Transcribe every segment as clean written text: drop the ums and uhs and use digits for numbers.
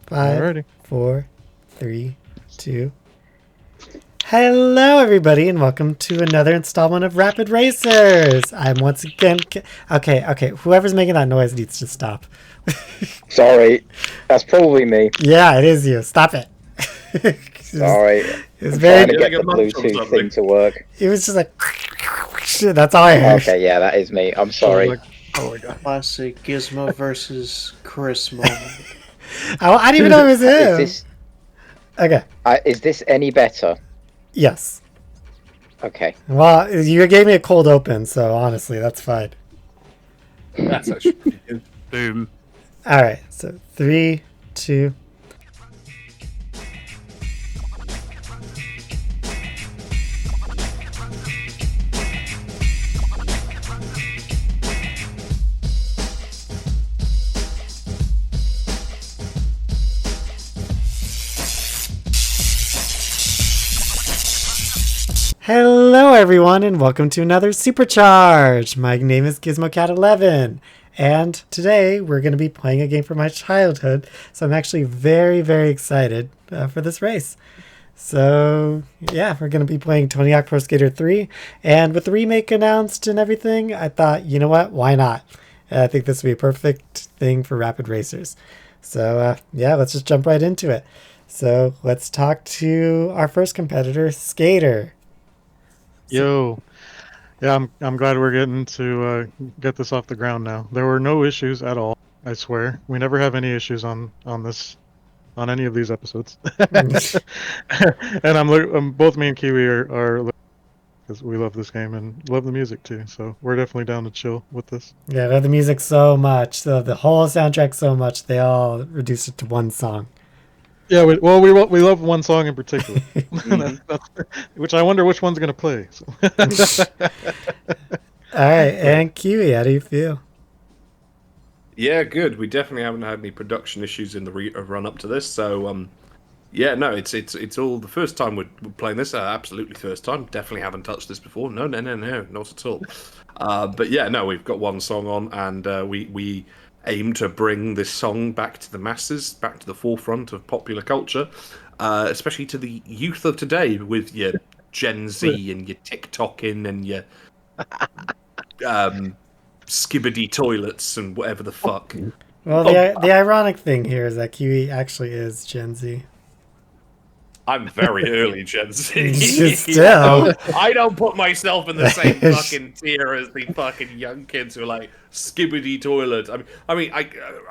5, Alrighty. 4, 3, 2. Hello, everybody, and welcome to another installment of Rapid Racers. I'm once again... Okay. Whoever's making that noise needs to stop. Sorry, that's probably me. Yeah, it is you. Stop it. Sorry, It was I'm very... trying to get the Bluetooth thing to work. It was just like... That's all I heard. Okay, yeah, that is me. I'm sorry. Oh my god. Classic Gizmo versus Chris moment. I didn't even know it was him. Is this Okay. is this any better? Yes. Okay. Well, you gave me a cold open, so honestly, that's fine. That's actually pretty good. Boom. All right. So 3, 2. Hello, everyone, and welcome to another Supercharge. My name is GizmoCat11, and today we're going to be playing a game from my childhood. So I'm actually very, very excited for this race. So yeah, we're going to be playing Tony Hawk Pro Skater 3, and with the remake announced and everything, I thought, you know what? Why not? I think this would be a perfect thing for Rapid Racers. So yeah, let's just jump right into it. So let's talk to our first competitor, Skater. Yo. Yeah, I'm glad we're getting to get this off the ground now. There were no issues at all, I swear. We never have any issues on any of these episodes. And both me and Kiwi are because we love this game and love the music too. So we're definitely down to chill with this. Yeah, I love the music so much. So the whole soundtrack so much, they all reduced it to one song. Yeah, we love one song in particular, which I wonder which one's gonna play. So. All right, and Kiwi, how do you feel? Yeah, good. We definitely haven't had any production issues in the run up to this, so yeah, no, it's all the first time we're playing this. Absolutely first time. Definitely haven't touched this before. No, not at all. But yeah, no, we've got one song on, and we aim to bring this song back to the masses, back to the forefront of popular culture, especially to the youth of today with your Gen Z and your TikToking and your skibbity toilets and whatever the fuck. Well, the ironic thing here is that Kiwi actually is Gen Z. I'm very early Gen Z. Still. I don't put myself in the same fucking tier as the fucking young kids who are like skibbity toilet. I mean, I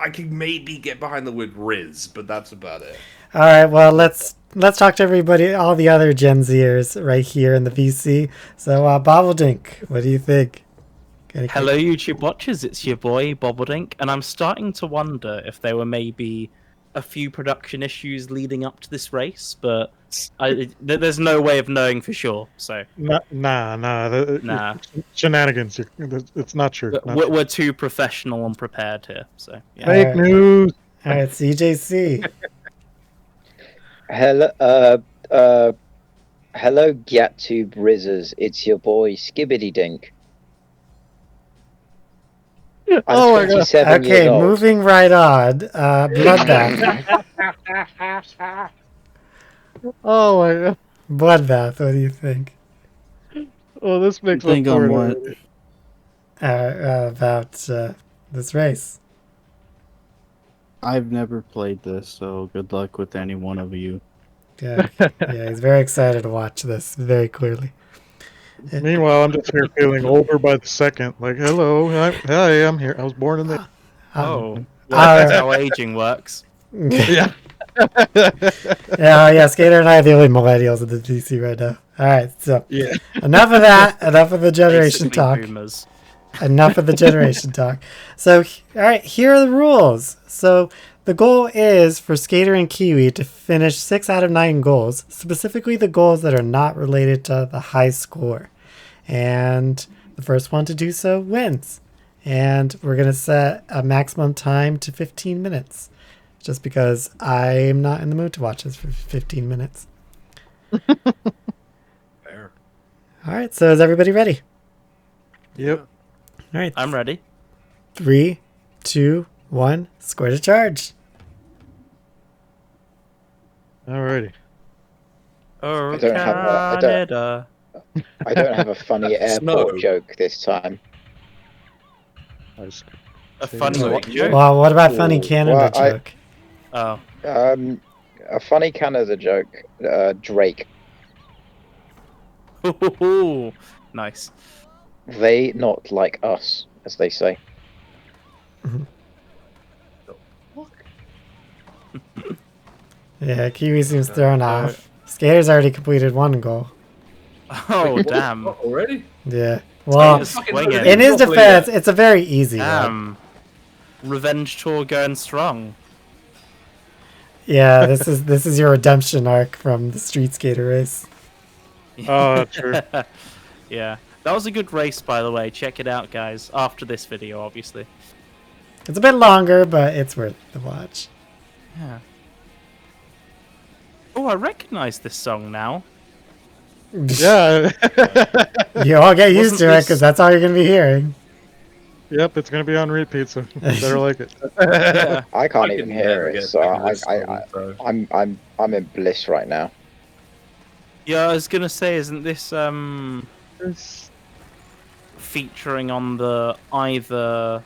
can maybe get behind the word Riz, but that's about it. All right, well, let's talk to everybody, all the other Gen Zers right here in the VC. So, Bobbledink, what do you think? Hello, YouTube watchers. It's your boy Bobbledink, and I'm starting to wonder if there were maybe a few production issues leading up to this race, but there's no way of knowing for sure. So Nah. Shenanigans. It's not true. We're too professional and prepared here. So yeah. Fake news. All right, CJC. Hello, GatTube Rizzers. It's your boy Skibbity Dink. Oh my god. Okay, moving right on. Bloodbath. Oh my god. Bloodbath, what do you think? Oh, this makes Think on what? About this race. I've never played this, so good luck with any one of you. Yeah, he's very excited to watch this very clearly. Meanwhile, I'm just here feeling older by the second. Like, hello, hi, I'm here. I was born in the. That's how aging works. Yeah. Yeah, Skater and I are the only millennials in the DC right now. All right, so Yeah. enough of that. Enough of the generation Basically talk. boomers. Enough of the generation talk. So, all right, here are the rules. So, the goal is for Skater and Kiwi to finish 6 out of 9 goals, specifically the goals that are not related to the high score. And the first one to do so wins. And we're going to set a maximum time to 15 minutes, just because I'm not in the mood to watch this for 15 minutes. Fair. All right, so is everybody ready? Yep. All right. I'm ready. 3, 2, 1, score to charge. Alrighty. Oh, I don't have a- I don't- Canada. I don't have a funny airport Snow. joke this time. I just A say funny So what you- joke? Well, what about funny Ooh, Canada well, joke? Oh. A funny Canada joke. Drake. Nice. They not like us, as they say. Yeah, Kiwi seems thrown off. Skater's already completed one goal. Oh, Wait, damn. what, already? Yeah. Well, Skater's fucking swinging. loaded. in his Probably, defense, it's a very easy one. Damn. Revenge tour going strong. Yeah, this is your redemption arc from the Street Skater race. Oh, true. Yeah. That was a good race, by the way. Check it out, guys. After this video, obviously. It's a bit longer, but it's worth the watch. Yeah. Oh, I recognize this song now. Yeah. You all get used Wasn't to it this- because that's all you're gonna be hearing. Yep, it's gonna be on repeat, so you better like it. Yeah. I can't I even can hear never it, get so back into this song, so- I'm in bliss right now. Yeah, I was gonna say, isn't this featuring on the either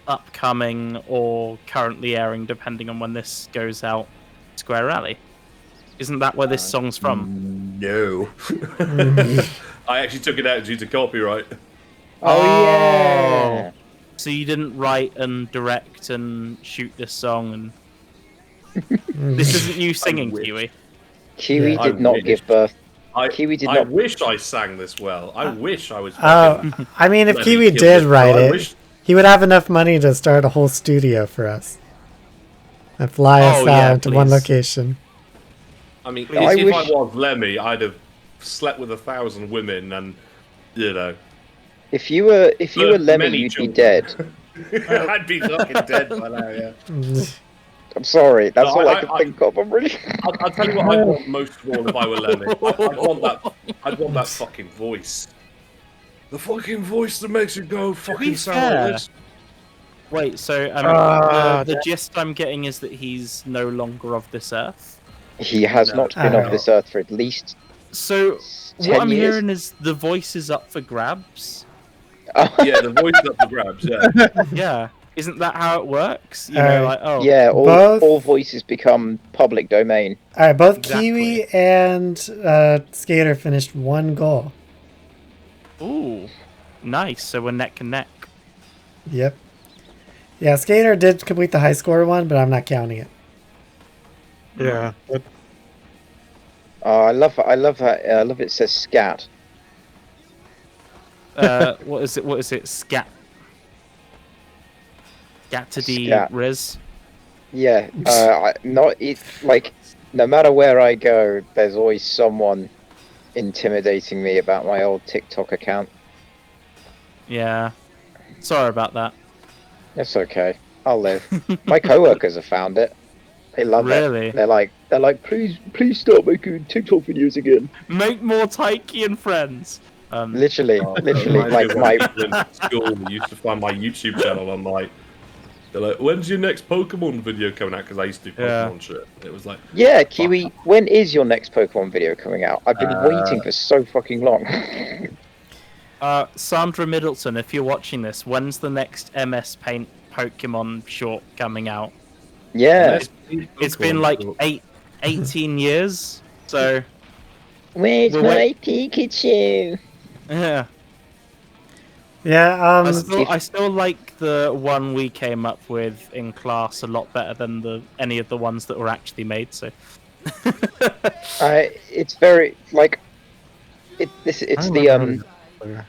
upcoming or currently airing, depending on when this goes out, Square Rally? Isn't that where this song's from? No. I actually took it out due to copyright. Oh, Oh. yeah. So you didn't write and direct and shoot this song, and this isn't you singing, wish. Kiwi. Kiwi Yeah. did I not wish. give birth. I, Kiwi did I not. wish I sang this well. I wish I was. Oh, I mean, if Let me Kiwi kill did it. write I it, wish- he would have enough money to start a whole studio for us and fly us Oh, yeah, out to one please. location. I mean, I if wish- I was Lemmy, I'd have slept with 1,000 women, and you know, If you were Lemmy, many you'd be children. dead. I'd be fucking dead by now. Yeah. I'm sorry. That's No, all I I- can I- think of. I'm really. I'll tell you what I'd want most of all if I were Lemmy. I'd want that fucking voice. The fucking voice that makes it go fucking sound fair, like this. Wait, so the gist I'm getting is that he's no longer of this earth. He has No. not been Oh. off this earth for at least So 10 what I'm years. hearing is the voice is up for grabs. Yeah, the voice is up for grabs. Yeah. Yeah, isn't that how it works? You Alright. know, like oh Yeah, Both- all voices become public domain. All right, both Exactly. Kiwi and Skater finished one goal. ooh, nice. So we're neck and neck. Yep. Yeah, Skater did complete the high score one, but I'm not counting it. Yeah. But Oh, I love that. I love it says scat. What is it? What is it? Scat. Scatterdy Scat. Riz. Yeah, like no matter where I go, there's always someone intimidating me about my old TikTok account. Yeah. Sorry about that. It's okay. I'll live. My coworkers have found it. They love Really? it. They're like, please stop making TikTok videos again. Make more Taiki and friends. Literally, Oh, like my. people in school used to find my YouTube channel. I'm like, they're like, when's your next Pokemon video coming out? Because I used to do Yeah. Pokemon shit. It was like, Yeah, Kiwi, when is your next Pokemon video coming out? I've been waiting for so fucking long. Sandra Middleton, if you're watching this, when's the next MS Paint Pokemon short coming out? Yeah. It's been like 18 years, so Where's We'll my wait- Pikachu? yeah. Yeah, I still like the one we came up with in class a lot better than any of the ones that were actually made. So It's very like it's I the remember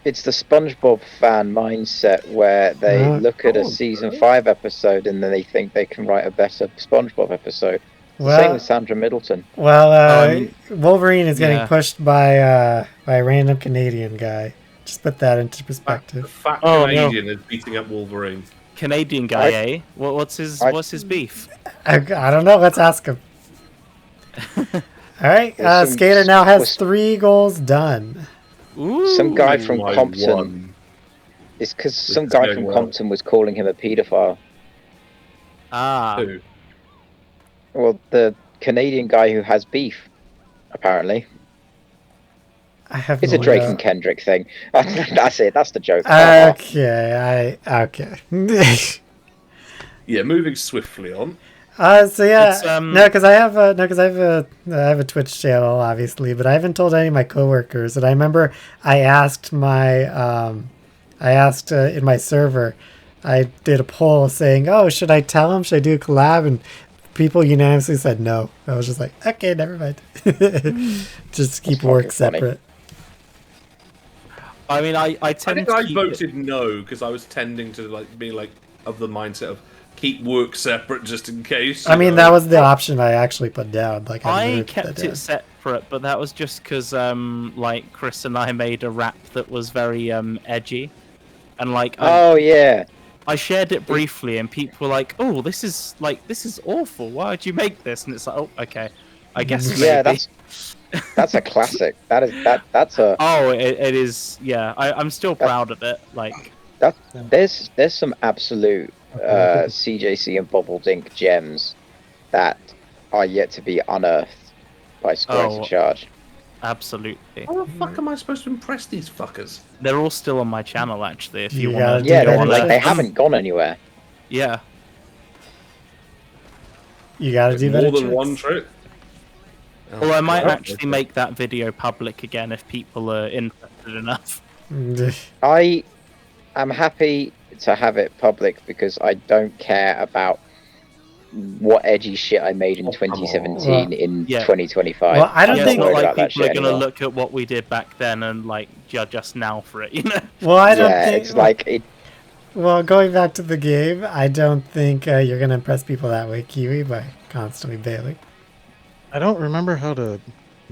it's the SpongeBob fan mindset where they look at a season 5 episode and then they think they can write a better SpongeBob episode. It's the same well, with Sandra Middleton. Wolverine is getting yeah. pushed by a random Canadian guy. Just put that into the perspective. fat Oh, no. Canadian is beating up Wolverine. Canadian guy, I- eh? What's his beef? I don't know. Let's ask him. All right, There's some- Skater now has was- 3 goals done. Ooh. Some guy from My Compton. one. It's because some It's guy going from well. Compton was calling him a paedophile. Ah, Who? Well, the Canadian guy who has beef, apparently. I have It's no a Drake idea. and Kendrick thing. That's it. That's the joke. Okay, okay. Yeah, moving swiftly on. So yeah, It's, no, because I have a Twitch channel, obviously, but I haven't told any of my coworkers. And I remember I asked in my server, I did a poll saying, "Oh, should I tell them? Should I do a collab?" And people unanimously said no. I was just like, okay, never mind. Just keep work fucking funny. separate. I mean, I I tend think to I keep voted no because I was tending to be of the mindset of keep work separate just in case. I you mean, know? that was the option I actually put down. Like I literally put that kept down. it separate, but that was just because, like, Chris and I made a rap that was very edgy, and like, Oh yeah. I shared it briefly, and people were like, "Oh, this is awful. Why would you make this?" And it's like, "Oh, okay, I guess maybe." Yeah, that's a classic. That's a Oh, it is. Yeah, I'm still proud of it. Like, there's some absolute CJC and Bobbledink gems that are yet to be unearthed by Squares in Oh. Charge. absolutely. How the fuck am I supposed to impress these fuckers? They're all still on my channel, actually. If You you gotta want do Yeah, to go that on they there. haven't gone anywhere. Yeah. You gotta do More better. than checks. one trick. Well, I might God. actually make that video public again if people are interested enough. I am happy to have it public because I don't care about what edgy shit I made in 2017 Well, in yeah. 2025. Well, I don't I'm Yeah, not it's not worried like about that people are shit gonna anymore. look at what we did back then and like judge us now for it, you know? Well, I don't Yeah, think. it's like it. Well, going back to the game, I don't think you're gonna impress people that way, Kiwi, by constantly bailing. I don't remember how to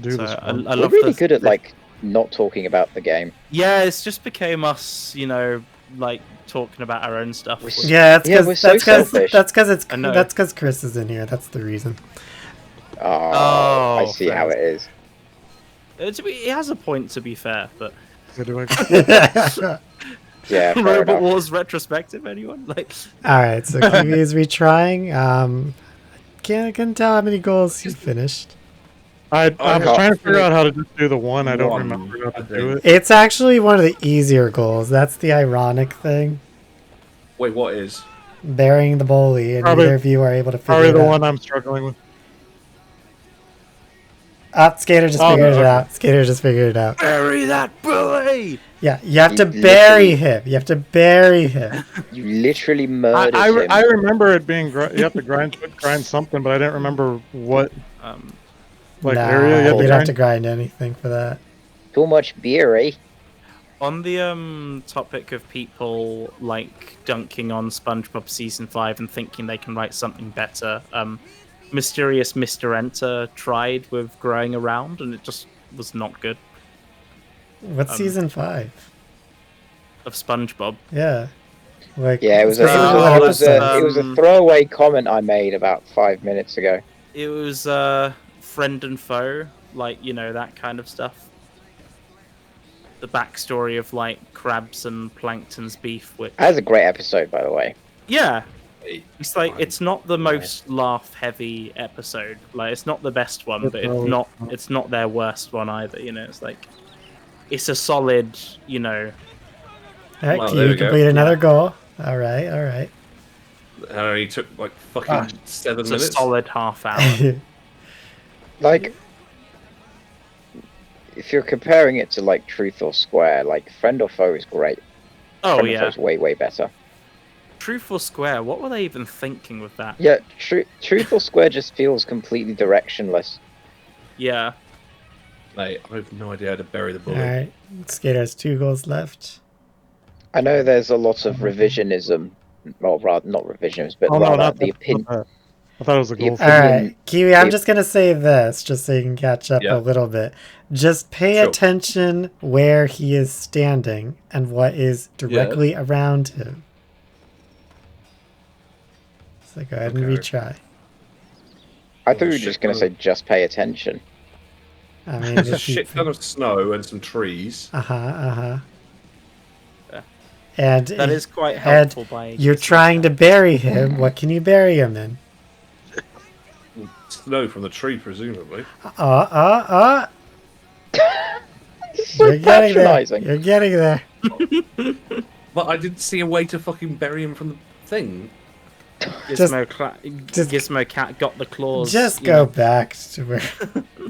do So this. I one. We're love really the- good at like not talking about the game. Yeah, it's just became us, you know, like talking about our own stuff. which- Yeah, that's Yeah, because we're so selfish. I know. that's because Chris is in here. That's the reason. Oh, I see fair. how it is. It has a point, to be fair, but So do I- Yeah, fair Robot enough. Wars retrospective, anyone? Like, All right, so Kiwi is retrying. Can't tell how many goals you finished. I'm can't- trying to figure out how to just do the one. I don't One, remember how to I do think. it. It's actually one of the easier goals. That's the ironic thing. Wait, what is? Burying the bully, and Probably- neither of you are able to figure Probably it the out. one I'm struggling with. Skater just Oh, figured it okay. out. Skater just figured it out. bury that bully! Yeah, you have to You bury literally- him. You have to bury him. You literally murdered him. I remember it being you have to grind something, but I didn't remember what Um, area you have you'd to have to grind. grind anything for that. Too much beer, eh? on the topic of people like dunking on SpongeBob season 5 and thinking they can write something better, Mysterious Mr. Enter tried with growing around and it just was not good. What's season 5? Of SpongeBob. Yeah. Like, Yeah, it was specifically what it was, episode? it was a throwaway comment I made about 5 minutes ago. It was friend and foe, like, you know, that kind of stuff. The backstory of like Krabs and Plankton's beef, which That was a great episode, by the way. yeah, it's like fine. it's not the most laugh-heavy episode. Like it's not the best one, but it's not their worst one either. You know, it's like it's a solid, you know. All right, Well, Q, there you we go. complete another goal. All right, all right. And it only took like fucking 7 It's minutes. a solid half hour. Like, if you're comparing it to like Truth or Square, like Friend or Foe is great. Oh Friend or yeah, Foe is way better. Truth or Square. What were they even thinking with that? Yeah, Truth or Square just feels completely directionless. Yeah. Like, I have no idea how to bury the All bullet. right. Skater has 2 goals left. I know there's a lot of revisionism, well, rather not revisionism, but Oh no, rather not the that. opinion. Not that. I thought it was a The goal. All opinion- right, Kiwi, I'm If- just going to say this, just so you can catch up Yeah. a little bit. Just pay Sure. attention where he is standing and what is directly around him. So go ahead and Okay. retry. I thought you were shit just going to say just pay attention. I mean, There's a if you shit ton of snow and some trees. Uh-huh. Yeah. And That is quite and helpful by you're trying to bury him. What can you bury him in? snow from the tree, presumably. So You're getting there. patronising. You're getting there. But I didn't see a way to fucking bury him from the thing. Gizmo Cat got the claws. Just you go know. back to where.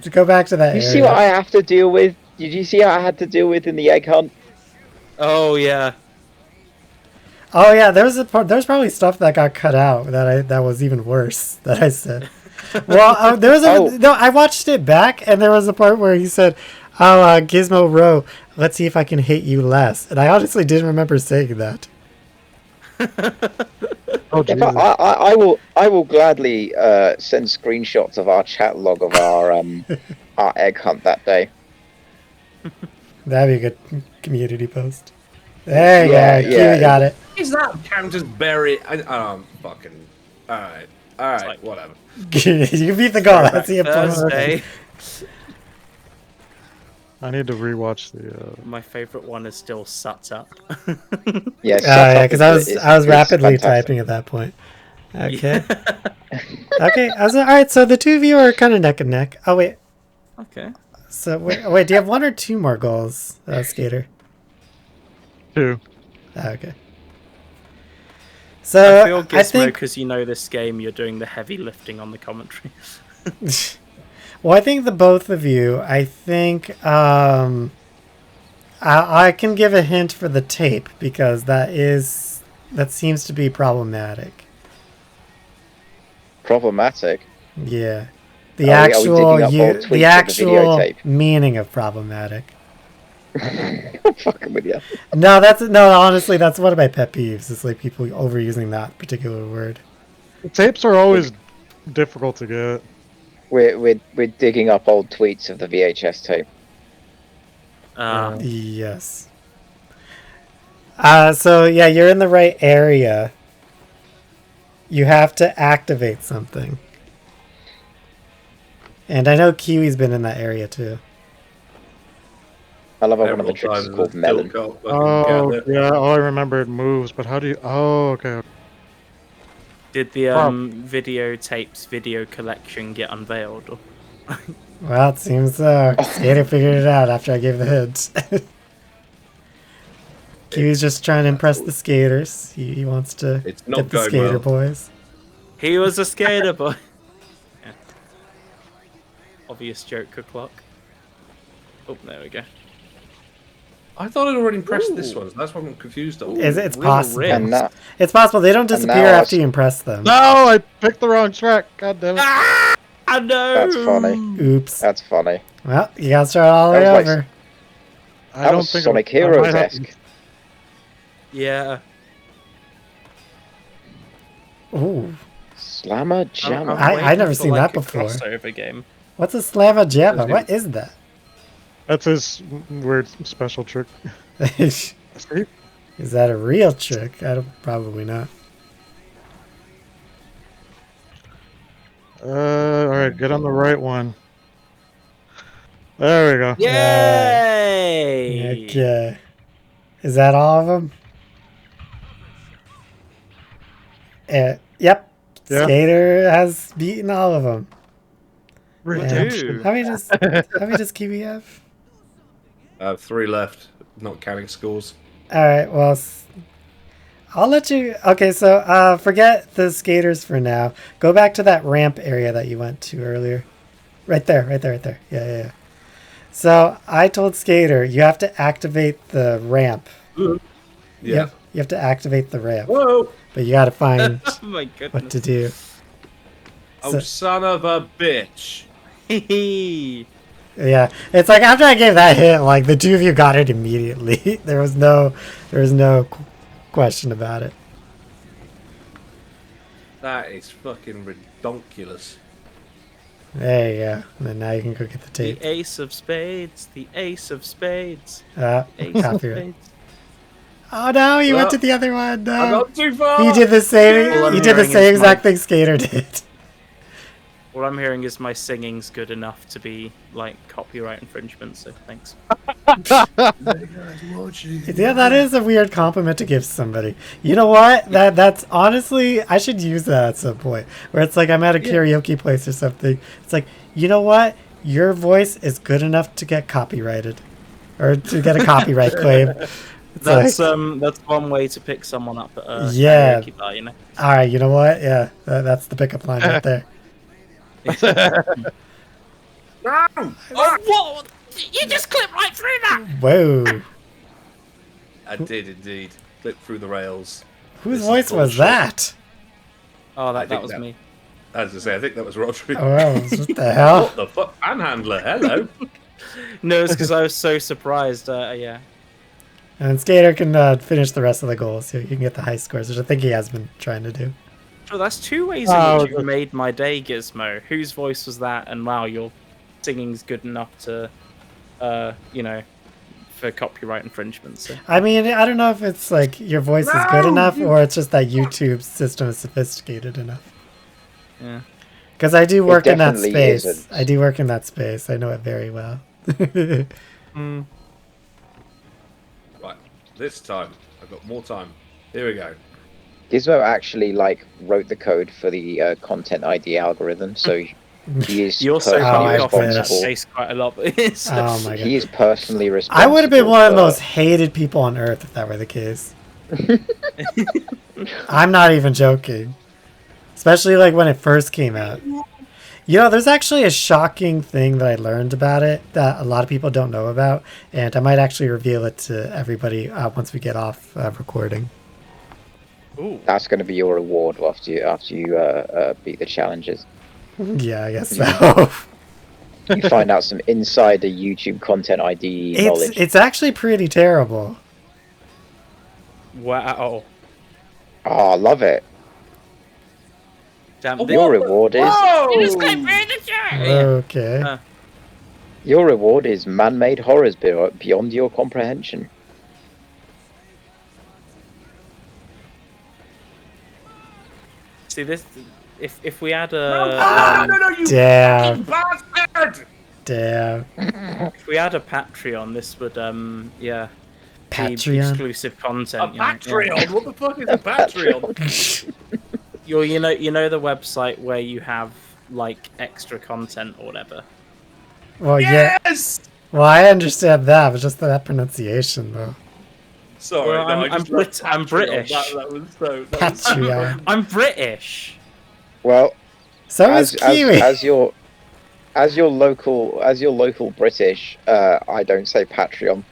To go back to that You area. see what I have to deal with? Did you see what I had to deal with in the egg hunt? Oh yeah. Oh yeah, there's probably stuff that got cut out that was even worse that I said. Well, there was no. I watched it back, and there was a part where he said, "Oh, Gizmo Row, let's see if I can hate you less." And I honestly didn't remember saying that. Oh, In Jesus. fact, I will gladly send screenshots of our chat log of our egg hunt that day. That'd be a good community post. There you Yeah, go. yeah. Kiwi got it. Is that count as bury? Fucking. Alright, like- whatever. You beat the goal. That's the important part. Thursday. I need to rewatch the. My favorite one is still Sut Up. Yeah, Yeah, because I was is rapidly fantastic. typing at that point. Okay. Okay. All right. So the two of you are kind of neck and neck. Oh wait. Okay. So wait. Do you have one or two more goals, Skater? 2. Okay. I So feel I Gizmo think. because you know this game. You're doing the heavy lifting on the commentary. Well, I think the both of you. I think I can give a hint for the tape because that seems to be problematic. Problematic. Yeah. The Are we actual digging up old tweets of the the actual videotape? meaning of problematic. I'm fucking with you. No, honestly, that's one of my pet peeves. Is like people overusing that particular word. Tapes are always difficult to get. We're digging up old tweets of the VHS tape. Yes. So yeah, you're in the right area. You have to activate something. And I know Kiwi's been in that area too. I love how one of the Several tricks is times called still melon. can't fucking Oh, get it. yeah. Oh, I remember it moves, but how do you. Oh, okay. Did the Wow. videotapes video collection get unveiled? Or... Well, it seems Skater figured it out after I gave the hint. Kiwi's just trying to impress the skaters. He wants to It's not get the going skater well. boys. He was a skater boy. Yeah. Obvious joke o'clock. Oh, there we go. I thought I'd already pressed this one. So that's what I'm confused on. Is it? It's Real possible. rip. And now, It's possible they don't disappear now after you impress them. No, I picked the wrong track. God damn it. Ah, no! that's funny. Oops. That's funny. Well, you gotta start all the way That was like- over. I That don't was think Sonic I might have- Heroes-esque. Yeah. Ooh. Slammer Jammer. I never waiting for, seen like, that a before. Crossover game. What's a slammer jammer? Doesn't What is that? That's his weird special trick. Is See? that a real trick? Probably not. Alright, get on the right one. There we go. Yay! Okay. Is that all of them? Yep. Yeah. Skater has beaten all of them. Redemption. How many does Kiwi have? 3 left, not counting scores. All right. Well, I'll let you. Okay. So forget the skaters for now. Go back to that ramp area that you went to earlier. Right there. Yeah. So I told Skater you have to activate the ramp. Yeah. You have to activate the ramp, Whoa! but you got to find Oh my goodness. what to do. Oh, son of a bitch! Yeah, it's like after I gave that hint, like the two of you got it immediately. there was no question about it. That is fucking redonkulous. There you go. And then now you can go get the The tape. ace of spades. The ace of spades. Ace of Copyright. spades. Oh no, you went Well, to the other one. I No. got too far! You did the same. All I'm You did the hearing same is exact my- thing Skater did. All I'm hearing is my singing's good enough to be like copyright infringement. So thanks. Yeah, that is a weird compliment to give somebody. You know what? That's honestly, I should use that at some point. Where it's like I'm at a karaoke place or something. It's like, you know what? Your voice is good enough to get copyrighted, or to get a copyright claim. It's That's like, that's one way to pick someone up at a Yeah. karaoke bar, you know. all right. You know what? Yeah, that's the pickup line right there. No! Oh, what? You just clipped right through that. Whoa. I did indeed. Clip through the rails. Whose This is voice was bullshit. that? Oh, I that think was that- me. As I say, I think that was Rodri. Oh, what the hell? What the fuck? Panhandler, hello. No, it's because I was so surprised. Yeah. And Skater can finish the rest of the goals, so he can get the high scores, which I think he has been trying to do. So that's two ways Oh, in which you've that's- made my day, Gizmo. Whose voice was that? And wow, your singing's good enough to, you know, for copyright infringement. So. I mean, I don't know if it's like your voice is good enough, or it's just that YouTube's system is sophisticated enough. Yeah. Because I do work in that definitely space. isn't. I do work in that space. I know it very well. Mm. Right, this time I've got more time. Here we go. Gizmo actually like wrote the code for the content ID algorithm, so he is You also I come off in that responsible. space quite a lot. But it's, Oh my He god. is personally responsible. I would have been one of the for- most hated people on earth if that were the case. I'm not even joking. Especially like when it first came out. You know, there's actually a shocking thing that I learned about it that a lot of people don't know about, and I might actually reveal it to everybody once we get off recording. Ooh. That's going to be your reward after you beat the challenges. Yeah, I guess so. You find out some insider YouTube content ID knowledge. It's actually pretty terrible. Wow. Oh, I love it. Damn. Your reward is Okay. your reward is man-made horrors beyond your comprehension. See this. If we had a no, you Damn. bastard! Damn. if we had a Patreon, this would yeah be Patreon. exclusive A content. You know, yeah. Patreon? What the fuck is a Patreon? You know the website where you have like extra content or whatever. Well, yeah. Yes! Well, I understand that, but just that pronunciation, though. Sorry, Well, no, I'm I just love I'm Patreon. British. That was so... That was so Patreon. I'm British. Well, So is Kiwi. as your local British, I don't say Patreon.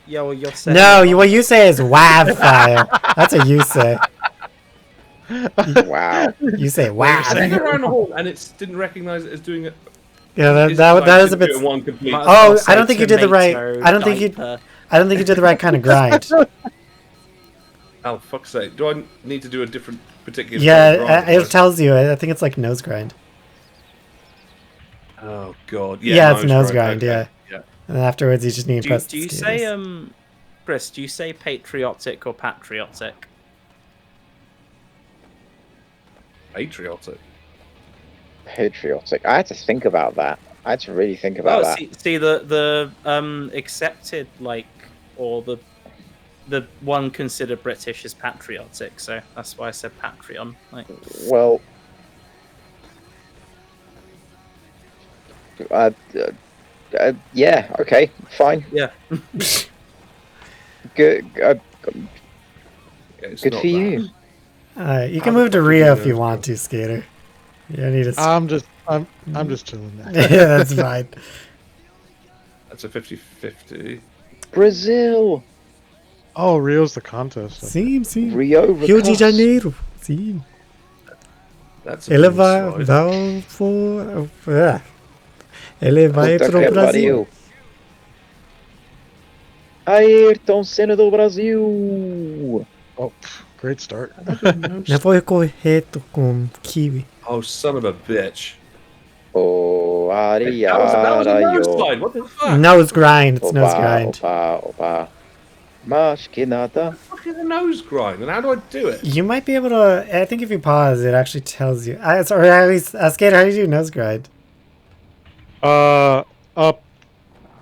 Yeah, well, you're saying No, what you say is WAV file. That's what you say. Wow. You say I sang WAV. around the hall and it didn't recognise it as doing it. Yeah, It's that like is a didn't bit. do it in one complete. Might as Oh, well I don't say think you did the right. tomato, I don't think you. diaper. I don't think you did the right kind of grind. Oh, fuck's sake. Do I need to do a different particular... Yeah, it tells you. I think it's like nose grind. Oh, God. Yeah, it's nose grind. okay. Yeah, and afterwards you just need to press. Do you the say skaters. Chris? Do you say patriotic or patriotic? Patriotic. Patriotic. I had to think about that. I had to really think about that. See the accepted like or the one considered British is patriotic, so that's why I said Patreon. Like, Well, yeah, okay, fine. yeah. Good, It's good not for that. you. You can How the move to fuck Rio did you if you know? want to, Skater. You don't need to. I'm just chilling now. Yeah, that's fine. That's a 50-50. Brazil, Oh, Rio's the contest. Sim. Rio, Rio de Recasso. Janeiro. Sim. That's a Ele blue vai, slide. vai for. Ele vai Puta pro que Brasil. pariu. Ayrton Senna do Brasil. Oh, great start. Já foi correto com Kiwi. Oh, son of a bitch. Oh, That was a nose Ariarayo. slide. What the fuck? Nose grind. It's nose Opa, grind. opa. Mas que nada. What the fuck is a nose grind? And how do I do it? You might be able to. I think if you pause, it actually tells you. Sorry, at least Skater. How do you do nose grind? Up,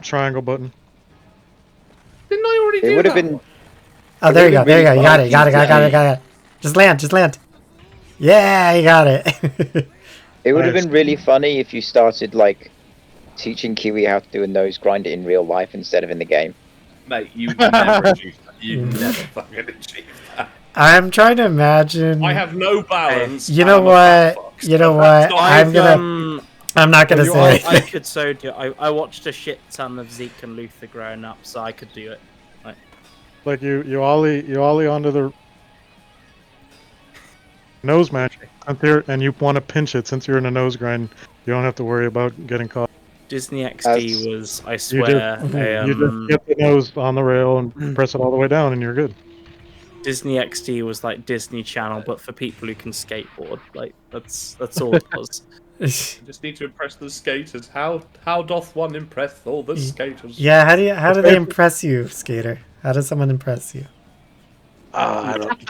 triangle button. already It do would have that been. one. Oh, there you go. would've There you been go. You got it. really You got it. Got it. Just land. Just land. Yeah, you got it. It would have Nice. been really funny if you started like teaching Kiwi how to do a nose grinder in real life instead of in the game. Mate, you never achieve that. You never fucking achieve that. I'm trying to imagine. I have no balance. You and know I'm a fat what? fuck, You so know that's what? not I'm I've gonna. I'm not gonna you say are- I anything. could so do. I watched a shit ton of Zeke and Luther growing up, so I could do it. Like you ollie onto the nose match, and you want to pinch it since you're in a nose grind. You don't have to worry about getting caught. Disney As- XD was, I You swear, just, a, you just get the nose on the rail and press it all the way down, and you're good. Disney XD was like Disney Channel, but for people who can skateboard. Like that's all it was. You just need to impress the skaters. How doth one impress all the skaters? Yeah, how do they impress you, skater? How does someone impress you? I don't.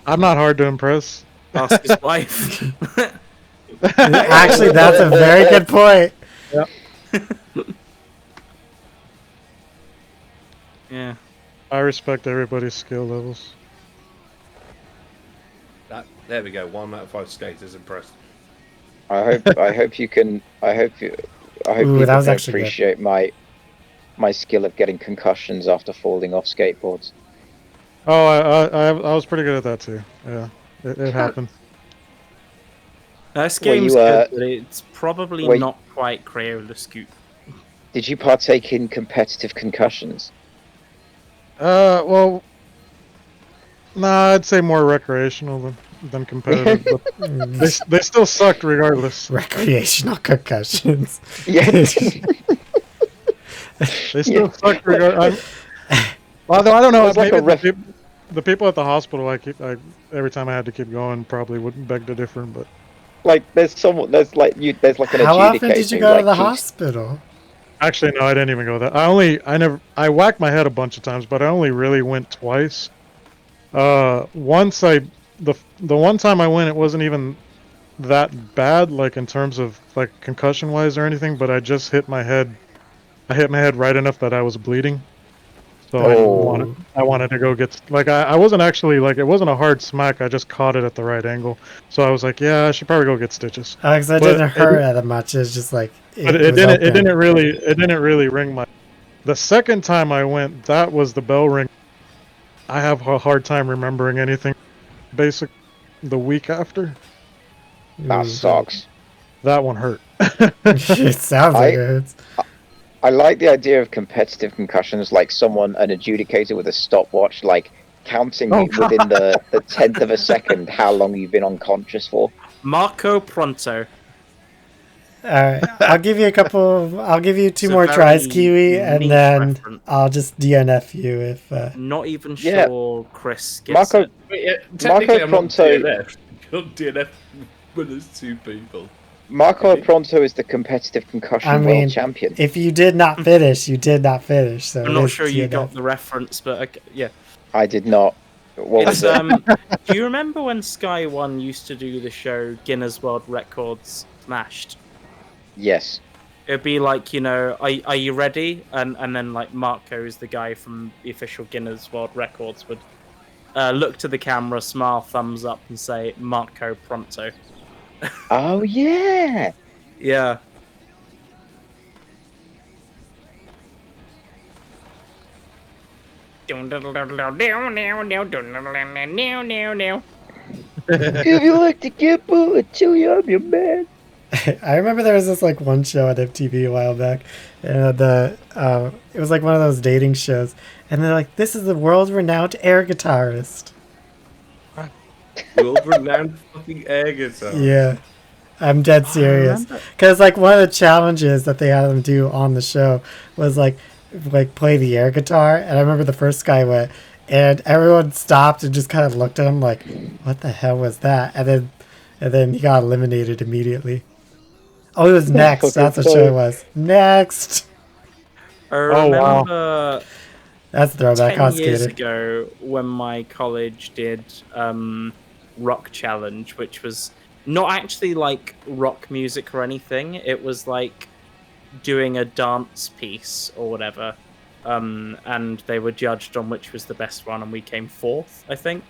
I'm not hard to impress. Ask his wife. Actually, that's a very good point. Yeah. I respect everybody's skill levels. There we go. 1 out of 5 skaters impressed. I hope you can. I hope Ooh, people that was can actually good. appreciate my skill of getting concussions after falling off skateboards. Oh, I was pretty good at that too. Yeah, it happened. This Were game's you, good, but it's probably were- not quite Craig of the Scoop. Did you partake in competitive concussions? Well, nah, I'd say more recreational than competitive. But they still sucked regardless. Recreational concussions. Yeah. They still sucked regardless. Although I don't know, It's like maybe a the people at the hospital, every time I had to keep going, probably would beg to differ. But Like there's someone there's like an How often adjudicator did you who, go to like, the keeps- hospital? actually, no, I didn't even go that. I whacked my head a bunch of times, but I only really went twice. The one time I went, it wasn't even that bad, like in terms of like concussion wise or anything, but I just hit my head. I hit my head right enough that I was bleeding. So Oh. I wanted to go get like I wasn't actually like it wasn't a hard smack. I just caught it at the right angle. So I was like, yeah, I should probably go get stitches. Alex, that But didn't hurt that much. It's just like But was it open. didn't really ring my. The second time I went, that was the bell ring. I have a hard time remembering anything. Basic, the week after, That sucks. that one hurt. It sounds like it hurts. I like the idea of competitive concussions, like an adjudicator with a stopwatch, like counting within the 10th of a second how long you've been unconscious for. Marco Pronto. Alright, I'll give you I'll give you 2 It's a more tries, very Kiwi, and niche then reference. I'll just DNF you if Not even Yeah. sure Chris gets Marco it. Wait, technically, I'm not Pronto- DNF. Not DNF when there's 2 people. Marco Pronto is the competitive concussion I mean, world champion. if you did not finish, you did not finish. So I'm it not is sure you DNF. got the reference, but okay, yeah. I did not. What It's, was it? do you remember when Sky One used to do the show Guinness World Records Smashed? Yes. It'd be like, are you ready? And then like Marco, is the guy from the official Guinness World Records, would look to the camera, smile, thumbs up, and say Marco Pronto. Oh yeah. Yeah. If you like to get booed, tell you I'm your man. I remember there was this like one show on MTV a while back, and it was like one of those dating shows, and they're like, "This is the world-renowned air guitarist." World-renowned fucking air guitar. Yeah, I'm dead serious. Because like one of the challenges that they had them do on the show was like play the air guitar, and I remember the first guy went, and everyone stopped and just kind of looked at him like, "What the hell was that?" And then he got eliminated immediately. Oh, it was Next. That's what show it was. Next. I remember wow. That's a throwback. 10 years Skater. ago when my college did Rock Challenge, which was not actually like rock music or anything. It was like doing a dance piece or whatever. and they were judged on which was the best one, and we came fourth, I think.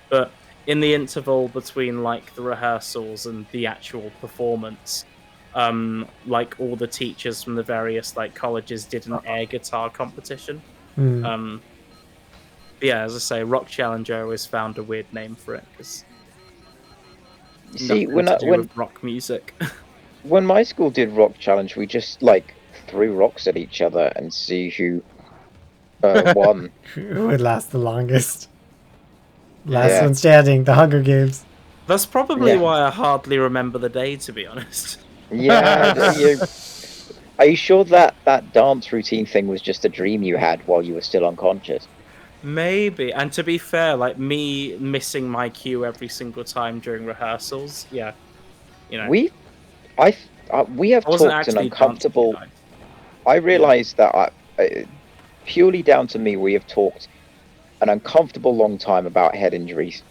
But in the interval between like the rehearsals and the actual performance, like all the teachers from the various like colleges did an air guitar competition. Yeah, as I say, Rock Challenger always found a weird name for it because See, when rock music. when my school did Rock Challenge, we just like threw rocks at each other and see who won. Who would last the longest? Last Yeah. one standing, the Hunger Games. That's probably Yeah. why I hardly remember the day, to be honest. Yeah. Are you sure that dance routine thing was just a dream you had while you were still unconscious? Maybe. And to be fair, like me missing my cue every single time during rehearsals, yeah, you know, We have I wasn't talked an actually uncomfortable. dancing, I realised that purely down to me, we have talked an uncomfortable long time about head injuries.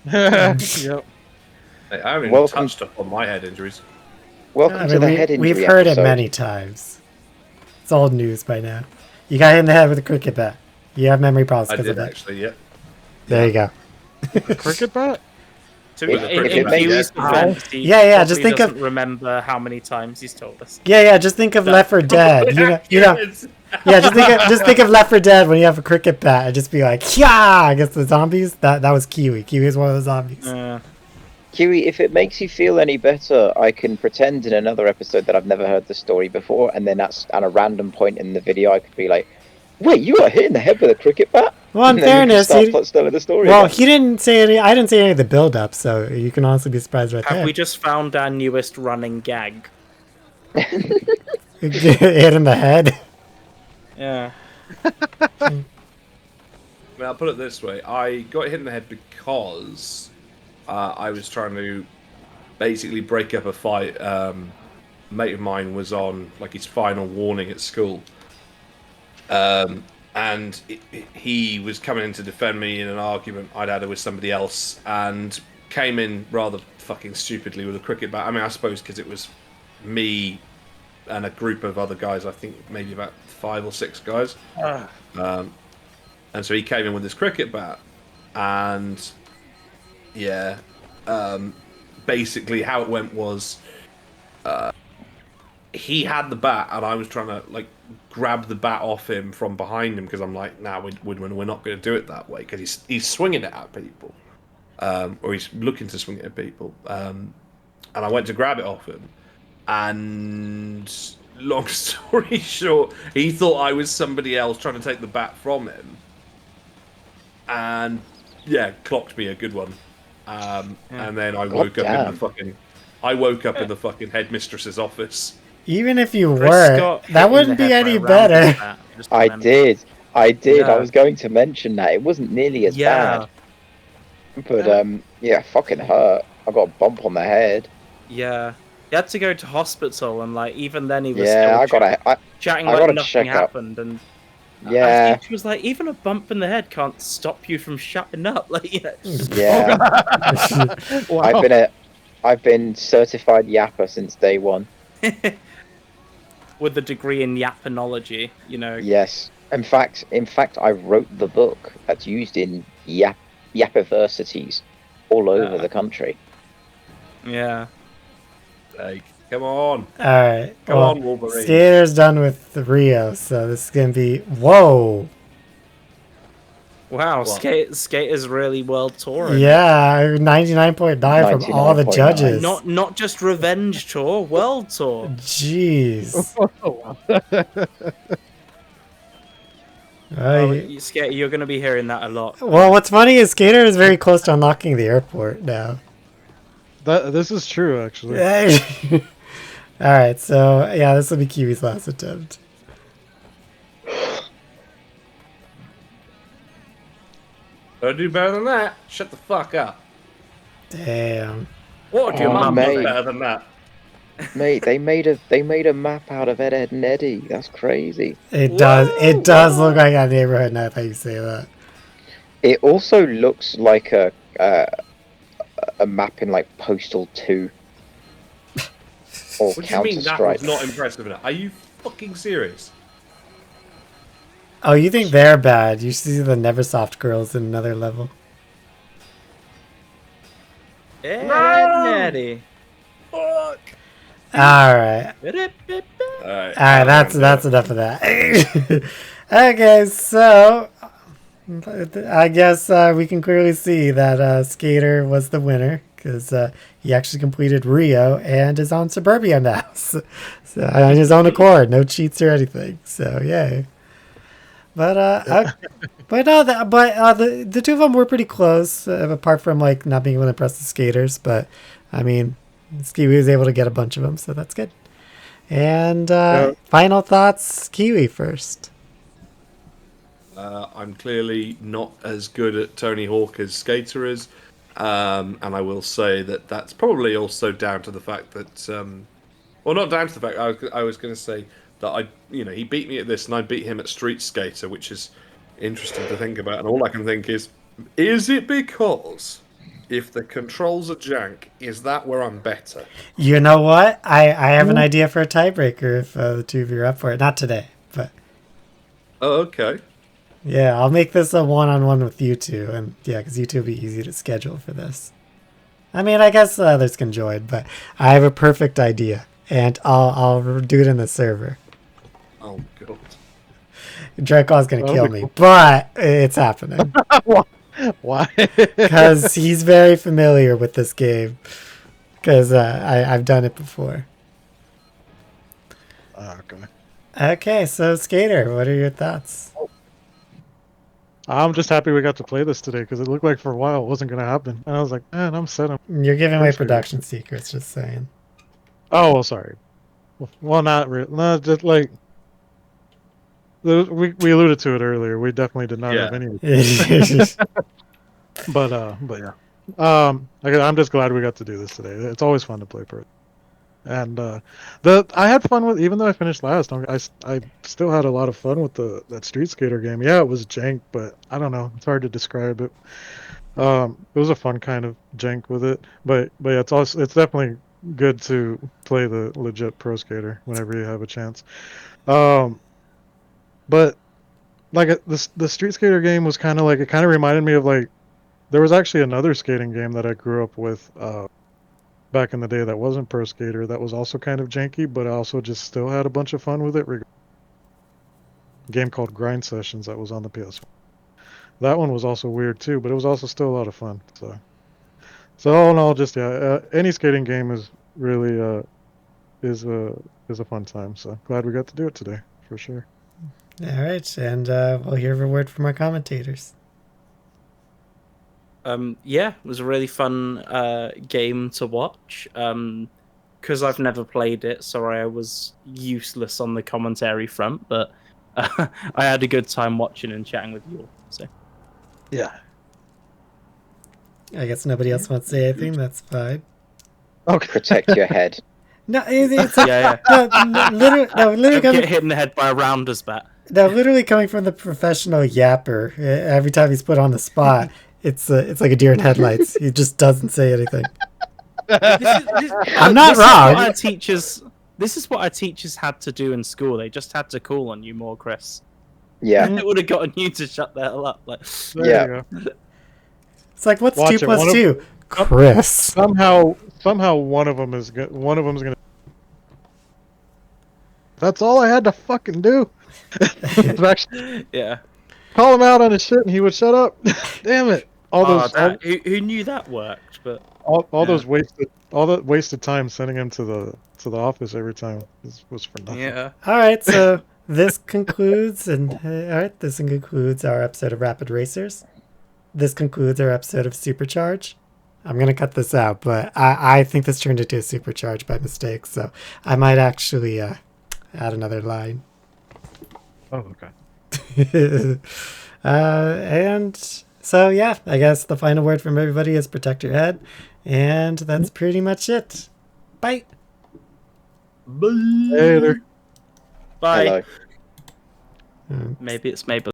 Yep. Hey, I haven't even Welcome- touched up on my head injuries. Welcome I to mean, the head injury we've heard episode. it many times. It's old news by now. You got hit in the head with a cricket bat. You have memory problems I because of did that. actually, yeah. There you go. Cricket bat? To If- in if it makes- Kiwi's defense, he Yeah, just probably think of- doesn't remember how many times he's told us. Yeah, just think of Left 4 Dead. You know. Yeah, just think of Left 4 Dead when you have a cricket bat and just be like, yeah, against the zombies. That was Kiwi. Kiwi is one of the zombies. Kiwi, if it makes you feel any better, I can pretend in another episode that I've never heard the story before, and then at a random point in the video, I could be like, "Wait, you got hit in the head with a cricket bat?" Well, in And then we can fairness, start telling the story. well, again. he didn't say any. I didn't say any of the build-up, so you can honestly be surprised right Have there. we just found our newest running gag? Hit in the head. Yeah. Well, I'll put it this way. I got hit in the head because I was trying to basically break up a fight. A mate of mine was on like his final warning at school. And he was coming in to defend me in an argument I'd had with somebody else and came in rather fucking stupidly with a cricket bat. I mean, I suppose because it was me and a group of other guys, I think maybe about 5 or 6 guys. And so he came in with this cricket bat, and yeah, basically how it went was he had the bat, and I was trying to like grab the bat off him from behind him because I'm like, nah, we're not going to do it that way because he's swinging it at people, or he's looking to swing it at people, and I went to grab it off him, and long story short, he thought I was somebody else trying to take the bat from him. And yeah, clocked me a good one. And then I woke up in the fucking. I woke up in the fucking headmistress's office. Even if you Chris were, got hit that in wouldn't the be head by any a round better. bat, just I remember. did. Yeah. I was going to mention that it wasn't nearly as Yeah. bad, but yeah, fucking hurt. I got a bump on the head. Yeah. He had to go to hospital, and like even then he was Yeah, still I got chatting I like gotta nothing check up. happened, and Yeah, she was like, even a bump in the head can't stop you from shutting up. Like, you know, yeah. Wow. I've been certified yapper since day one. with the degree in yapinology, you know. Yes. In fact, I wrote the book that's used in yappiversities all over the country. Yeah. Like, come on, All right. come on, Wolverine. Skater's done with the Rio, so this is gonna be whoa. Wow, What? skate is really world touring. Yeah, 99.9 from all the 99.9. judges. Not just revenge tour, world tour. Jeez. Oh, Oh, Skate, you're going to be hearing that a lot. well, what's funny is Skater is very close to unlocking the airport now. This is true, actually. All right, so yeah, this will be Kiwi's last attempt. Don't do better than that. Shut the fuck up. Damn. What do your Oh, mum mate. do? Better than that. Mate, they made a map out of Ed, Ed and Eddie. That's crazy. It does look like a neighborhood now that you say that. It also looks like a map in like Postal 2 or What do you mean Counter that was Strike. not impressive enough? Are you fucking serious? Oh, you think they're bad? You see the Neversoft girls in another level. Daddy. Fuck. All right. All right. All right, that's enough of that. Okay, so I guess we can clearly see that Skater was the winner because he actually completed Rio and is on Suburbia now. So on his own accord, no cheats or anything. So yay. But the two of them were pretty close, apart from like not being able to impress the skaters. But I mean, Kiwi was able to get a bunch of them, so that's good. And final thoughts, Kiwi first. I'm clearly not as good at Tony Hawk as Skater is, and I will say that that's probably also down to the fact that, well, not down to the fact. I was going to say that he beat me at this, and I beat him at Street Skater, which is interesting to think about. And all I can think is it because if the controls are jank, is that where I'm better? You know what? I have an idea for a tiebreaker if the two of you are up for it. Not today, but Oh, okay. yeah, I'll make this a one-on-one with you two, and yeah, because you two will be easy to schedule for this. I mean, I guess others can join, but I have a perfect idea, and I'll do it in the server. Oh god. Dracov's gonna kill me, but it's happening. Why? Because he's very familiar with this game. Because I've done it before. Okay. Okay, so Skater, what are your thoughts? I'm just happy we got to play this today because it looked like for a while it wasn't going to happen. And I was like, man, I'm set. You're giving away First production secrets, just saying. Oh, well, sorry. Well, not really. No, just like we alluded to it earlier. We definitely did not have any. But yeah. I'm just glad we got to do this today. It's always fun to play per. And I had fun with, even though I finished last, I still had a lot of fun with that Street Skater game. Yeah, it was jank, but I don't know. It's hard to describe it. It was a fun kind of jank with it, but yeah, it's definitely good to play the legit pro skater whenever you have a chance. But like the Street Skater game was kind of like, it kind of reminded me of like, there was actually another skating game that I grew up with back in the day that wasn't pro skater that was also kind of janky, but I also just still had a bunch of fun with it. A game called Grind Sessions that was on the PS1. That one was also weird too, but it was also still a lot of fun. So all in all, just yeah, any skating game is really is a fun time. So glad we got to do it today for sure. All right, and we'll hear a word from our commentators. Yeah, it was a really fun game to watch. Because I've never played it, so I was useless on the commentary front, but I had a good time watching and chatting with you all. So Yeah. I guess nobody else wants to say anything. That's fine. Okay. Protect your head. No, it's like, yeah. literally Don't coming, get hit in the head by a rounder's bat. no, literally coming from the professional yapper. Every time he's put on the spot, it's like a deer in headlights. He just doesn't say anything. I'm not wrong. This is what our teachers had to do in school. They just had to call on you more, Chris. Yeah. It would have gotten you to shut the hell up. Like, There you go. It's like, what's Watch 2 it, plus one of- 2? Chris. Somehow one of them is gonna. That's all I had to fucking do. Actually, yeah. call him out on his shit and he would shut up. Damn it! Who knew that worked? But All those wasted time sending him to the office every time was for nothing. yeah. All right, so this concludes, this concludes our episode of Rapid Racers. This concludes our episode of Supercharge. I'm gonna cut this out, but I think this turned into a Supercharge by mistake, so I might actually add another line. Oh, okay. And so yeah, I guess the final word from everybody is protect your head, and that's pretty much it. Bye. Later. Bye. Hello. Maybe it's Maybelline.